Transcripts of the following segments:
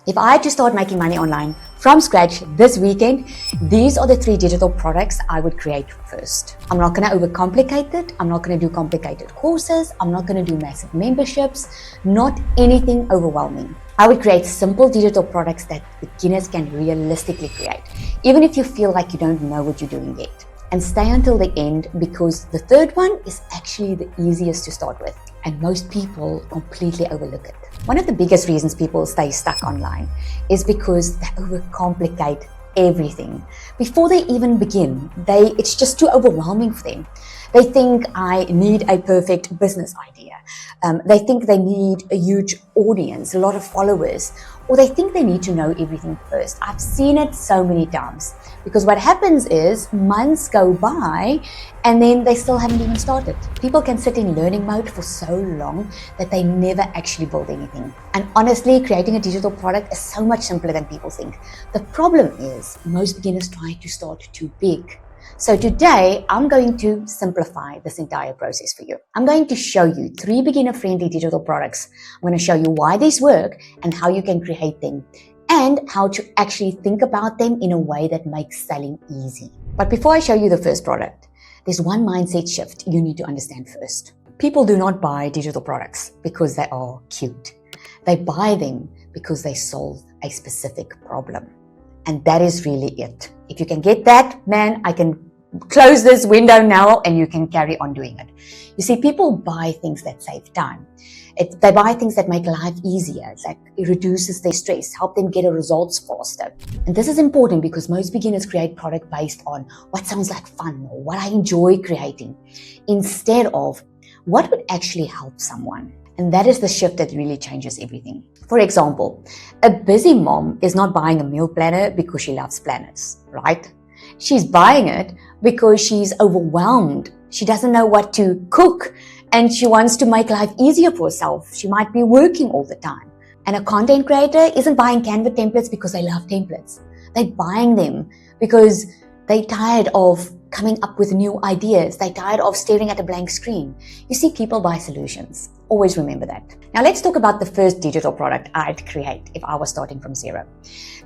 If I had to start making money online from scratch this weekend, these are the 3 digital products I would create first. I'm not going to overcomplicate it. I'm not going to do complicated courses. I'm not going to do massive memberships, not anything overwhelming. I would create simple digital products that beginners can realistically create, even if you feel like you don't know what you're doing yet. And stay until the end, because the third one is actually the easiest to start with, and most people completely overlook it. One of the biggest reasons people stay stuck online is because they overcomplicate everything. Before they even begin, it's just too overwhelming for them. They think I need a perfect business idea. They think they need a huge audience, a lot of followers, or they think they need to know everything first. I've seen it so many times, because what happens is months go by and then they still haven't even started. People can sit in learning mode for so long that they never actually build anything. And honestly, creating a digital product is so much simpler than people think. The problem is most beginners try to start too big. So today, I'm going to simplify this entire process for you. I'm going to show you 3 beginner-friendly digital products. I'm going to show you why these work and how you can create them, and how to actually think about them in a way that makes selling easy. But before I show you the first product, there's one mindset shift you need to understand first. People do not buy digital products because they are cute. They buy them because they solve a specific problem. And that is really it. If you can get that, man, I can close this window now and you can carry on doing it. You see, people buy things that save time. They buy things that make life easier. It's like it reduces their stress, help them get results faster. And this is important because most beginners create product based on what sounds like fun or what I enjoy creating, instead of what would actually help someone. And that is the shift that really changes everything. For example, a busy mom is not buying a meal planner because she loves planners, right? She's buying it because she's overwhelmed. She doesn't know what to cook and she wants to make life easier for herself. She might be working all the time. And a content creator isn't buying Canva templates because they love templates. They're buying them because they're tired of coming up with new ideas. They're tired of staring at a blank screen. You see, people buy solutions. Always remember that. Now let's talk about the first digital product I'd create if I was starting from zero.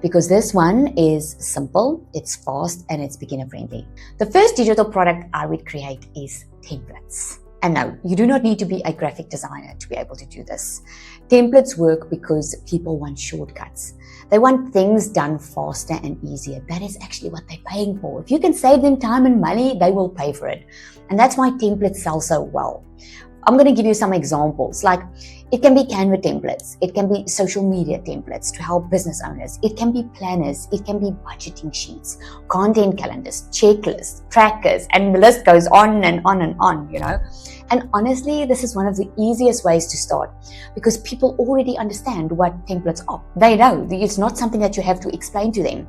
Because this one is simple, it's fast, and it's beginner friendly. The first digital product I would create is templates. And no, you do not need to be a graphic designer to be able to do this. Templates work because people want shortcuts. They want things done faster and easier. That is actually what they're paying for. If you can save them time and money, they will pay for it. And that's why templates sell so well. I'm going to give you some examples. Like, it can be Canva templates. It can be social media templates to help business owners. It can be planners. It can be budgeting sheets, content calendars, checklists, trackers, and the list goes on and on and on, you know. And honestly, this is one of the easiest ways to start because people already understand what templates are. They know it's not something that you have to explain to them.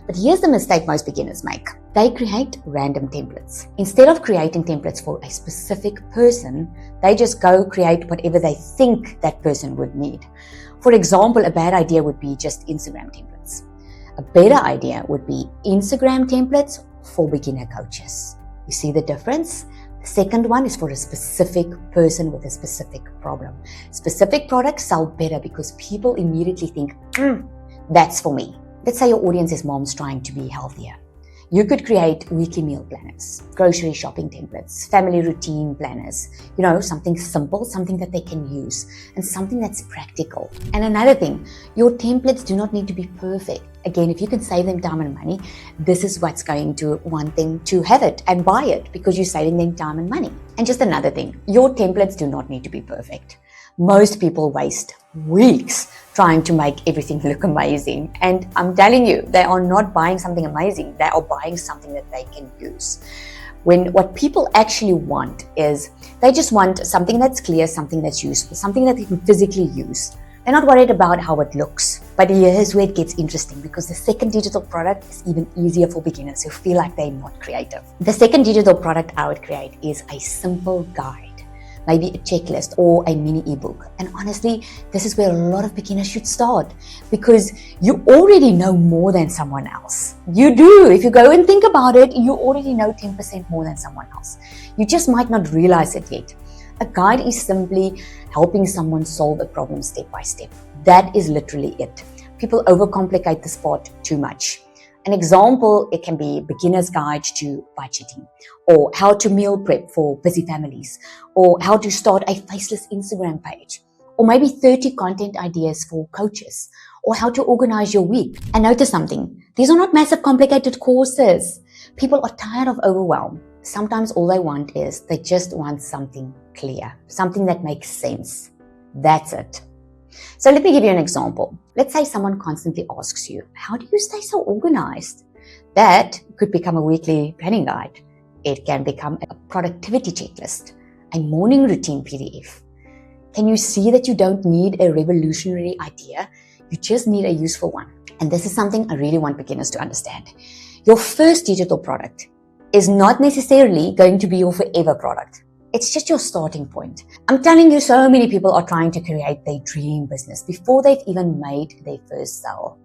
But here's the mistake most beginners make. They create random templates. Instead of creating templates for a specific person, they just go create whatever they think that person would need. For example, a bad idea would be just Instagram templates. A better idea would be Instagram templates for beginner coaches. You see the difference? The second one is for a specific person with a specific problem. Specific products sell better because people immediately think, that's for me. Let's say your audience is moms trying to be healthier. You could create weekly meal planners, grocery shopping templates, family routine planners, something simple, something that they can use, and something that's practical. And another thing, your templates do not need to be perfect. Again, if you can save them time and money, this is what's going to want them to have it and buy it because you're saving them time and money. And just another thing, your templates do not need to be perfect. Most people waste weeks trying to make everything look amazing. And I'm telling you, they are not buying something amazing. They are buying something that they can use. What people actually want is they just want something that's clear, something that's useful, something that they can physically use. They're not worried about how it looks. But here's where it gets interesting because the second digital product is even easier for beginners who feel like they're not creative. The second digital product I would create is a simple guide. Maybe a checklist or a mini ebook. And honestly, this is where a lot of beginners should start because you already know more than someone else. You do. If you go and think about it, you already know 10% more than someone else. You just might not realize it yet. A guide is simply helping someone solve a problem step by step. That is literally it. people overcomplicate this part too much. An example, it can be beginner's guide to budgeting, or how to meal prep for busy families, or how to start a faceless Instagram page, or maybe 30 content ideas for coaches, or how to organize your week. And notice something, these are not massive complicated courses. People are tired of overwhelm. Sometimes all they want is, they just want something clear, something that makes sense. That's it. So let me give you an example. Let's say someone constantly asks you, how do you stay so organized? That could become a weekly planning guide. It can become a productivity checklist, a morning routine PDF. Can you see that you don't need a revolutionary idea? You just need a useful one. And this is something I really want beginners to understand. Your first digital product is not necessarily going to be your forever product. It's just your starting point. I'm telling you, so many people are trying to create their dream business before they've even made their first sale.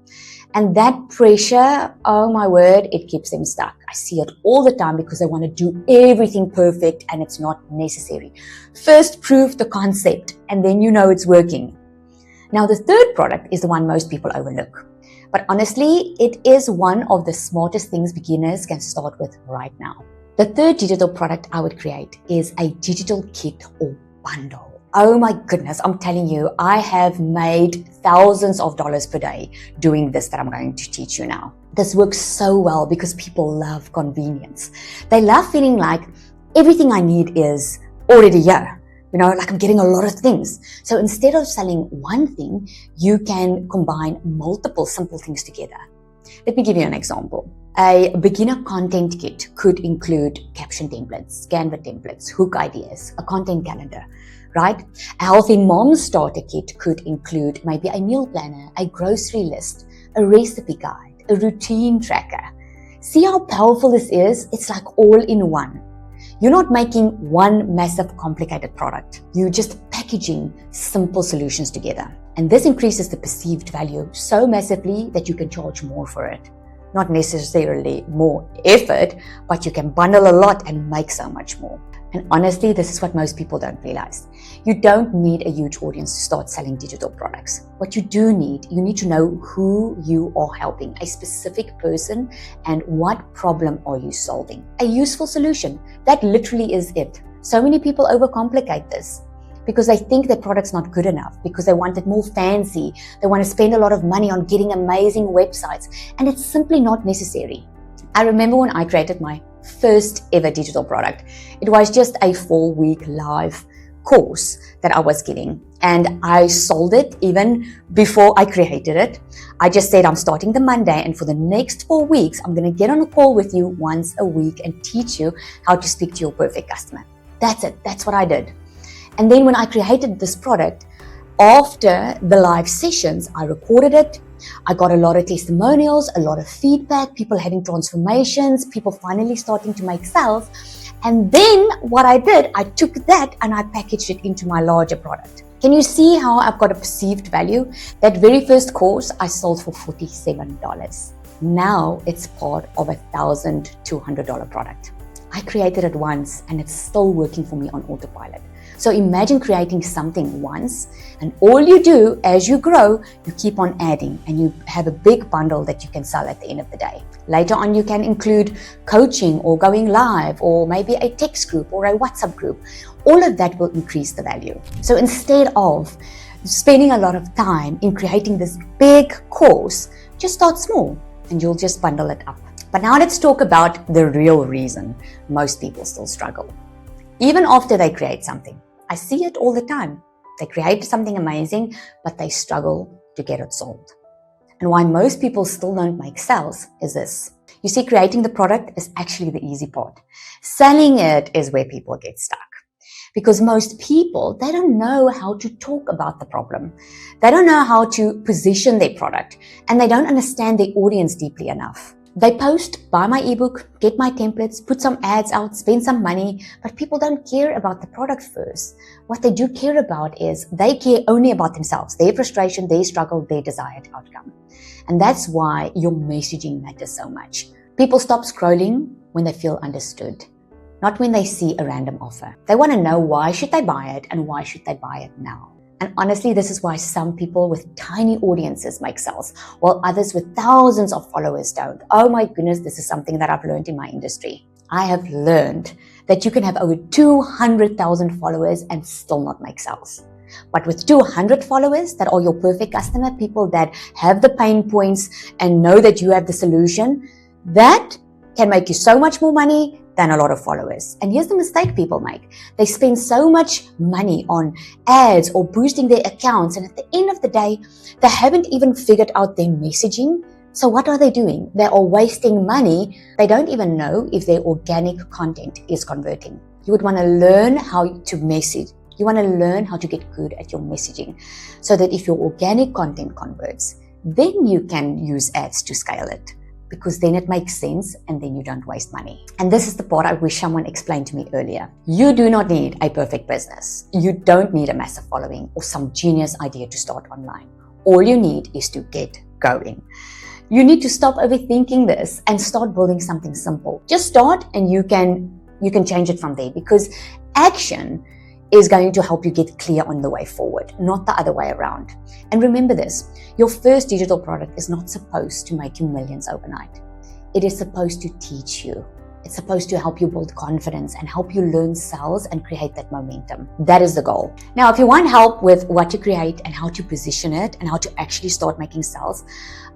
And that pressure, oh my word, it keeps them stuck. I see it all the time because they want to do everything perfect and it's not necessary. First, prove the concept and then you know it's working. Now, the third product is the one most people overlook. But honestly, it is one of the smartest things beginners can start with right now. The third digital product I would create is a digital kit or bundle. Oh my goodness, I'm telling you, I have made thousands of dollars per day doing this that I'm going to teach you now. This works so well because people love convenience. They love feeling like everything I need is already here. Like I'm getting a lot of things. So instead of selling one thing, you can combine multiple simple things together. Let me give you an example. A beginner content kit could include caption templates, Canva templates, hook ideas, a content calendar, right? A healthy mom starter kit could include maybe a meal planner, a grocery list, a recipe guide, a routine tracker. See how powerful this is? It's like all in one. You're not making one massive complicated product. You're just packaging simple solutions together. And this increases the perceived value so massively that you can charge more for it. Not necessarily more effort, but you can bundle a lot and make so much more. And honestly, this is what most people don't realize. You don't need a huge audience to start selling digital products. What you do need, you need to know who you are helping, a specific person, and what problem are you solving. A useful solution. That literally is it. So many people overcomplicate this because they think their product's not good enough, because they want it more fancy. They want to spend a lot of money on getting amazing websites, and it's simply not necessary. I remember when I created my first ever digital product. It was just a 4-week live course that I was giving, and I sold it even before I created it. I just said I'm starting the Monday, and for the next 4 weeks I'm going to get on a call with you once a week and teach you how to speak to your perfect customer. That's it. That's what I did. And then when I created this product, after the live sessions, I recorded it. I got a lot of testimonials, a lot of feedback, people having transformations, people finally starting to make sales. And then what I did, I took that and I packaged it into my larger product. Can you see how I've got a perceived value? That very first course I sold for $47. Now it's part of a $1,200 product. I created it once and it's still working for me on autopilot. So imagine creating something once, and all you do as you grow, you keep on adding and you have a big bundle that you can sell at the end of the day. Later on, you can include coaching or going live or maybe a text group or a WhatsApp group. All of that will increase the value. So instead of spending a lot of time in creating this big course, just start small and you'll just bundle it up. But now let's talk about the real reason most people still struggle. Even after they create something, I see it all the time. They create something amazing, but they struggle to get it sold. And why most people still don't make sales is this. You see, creating the product is actually the easy part. Selling it is where people get stuck. Because most people, they don't know how to talk about the problem. They don't know how to position their product, and they don't understand their audience deeply enough. They post, buy my ebook, get my templates, put some ads out, spend some money, but people don't care about the product first. What they do care about is they care only about themselves, their frustration, their struggle, their desired outcome. And that's why your messaging matters so much. People stop scrolling when they feel understood, not when they see a random offer. They want to know why should they buy it and why should they buy it now. And honestly, this is why some people with tiny audiences make sales, while others with thousands of followers don't. Oh my goodness, this is something that I've learned in my industry. I have learned that you can have over 200,000 followers and still not make sales. But with 200 followers that are your perfect customer, people that have the pain points and know that you have the solution, that can make you so much more money than a lot of followers. And here's the mistake people make. They spend so much money on ads or boosting their accounts, and at the end of the day, they haven't even figured out their messaging. So what are they doing? They are wasting money. They don't even know if their organic content is converting. You would want to learn how to message. You want to learn how to get good at your messaging so that if your organic content converts, then you can use ads to scale it, because then it makes sense and then you don't waste money. And this is the part I wish someone explained to me earlier. You do not need a perfect business. You don't need a massive following or some genius idea to start online. All you need is to get going. You need to stop overthinking this and start building something simple. Just start and you can change it from there, because action is going to help you get clear on the way forward, not the other way around. And remember this, your first digital product is not supposed to make you millions overnight. It is supposed to teach you. It's supposed to help you build confidence and help you learn sales and create that momentum. That is the goal. Now, if you want help with what to create and how to position it and how to actually start making sales,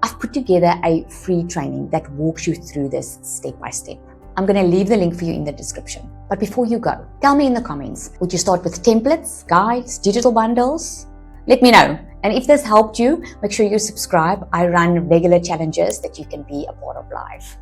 I've put together a free training that walks you through this step by step. I'm going to leave the link for you in the description. But before you go, tell me in the comments, would you start with templates, guides, digital bundles? Let me know. And if this helped you, make sure you subscribe. I run regular challenges that you can be a part of live.